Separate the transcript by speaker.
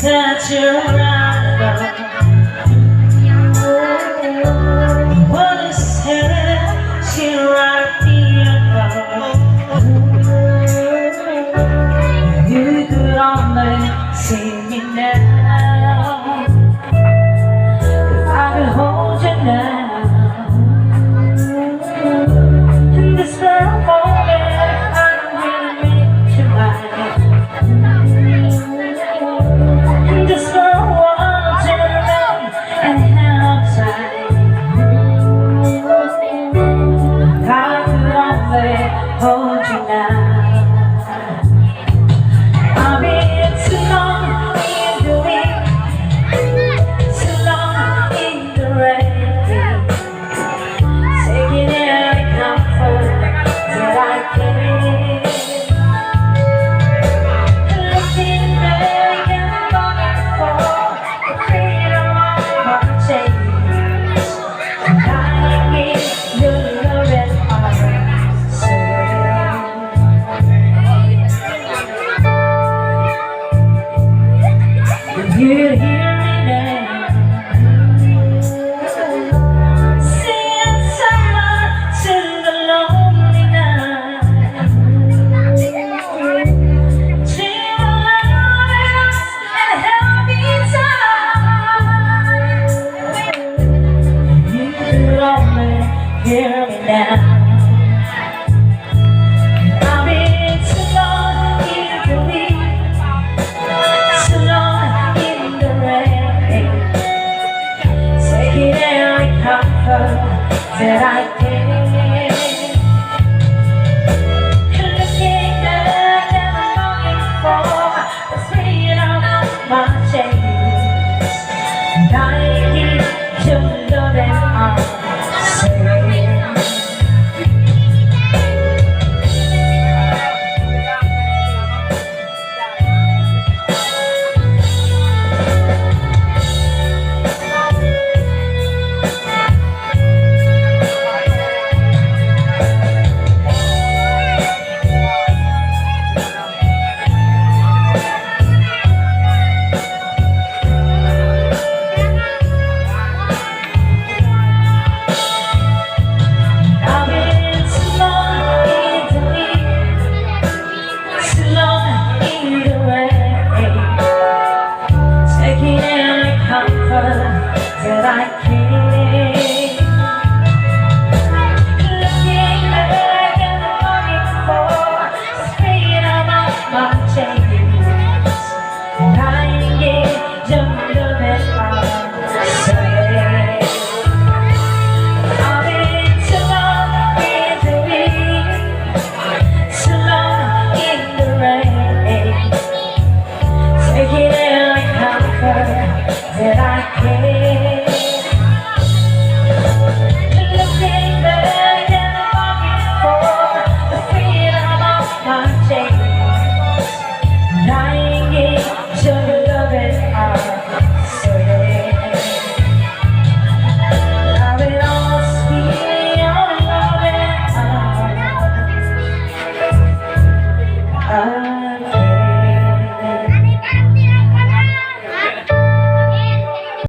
Speaker 1: that you're around. What is it? She right here. You could only see me now. If I could hold you now. In this little moment, I don't really make you mine. In this little world, you're alone and held tight. I could only hold you now. I've been too long in the wind, too long in the rain, taking every comfort that I can. Looking back and longing for the freedom of my chains, dying in your loving arms. You hear me now, singing summer to the lonely night. Dream of lovers and happy time. You could only hear me now. I've been too long in the wind, too long in the rain, taking every comfort that I can. Looking back and longing for the freedom of my chains, dying in your loving arms. That I can. Looking back and longing for the freedom of my chains, dying in your loving arms. I've been too long in the wind, too long in the rain, taking every comfort that I can.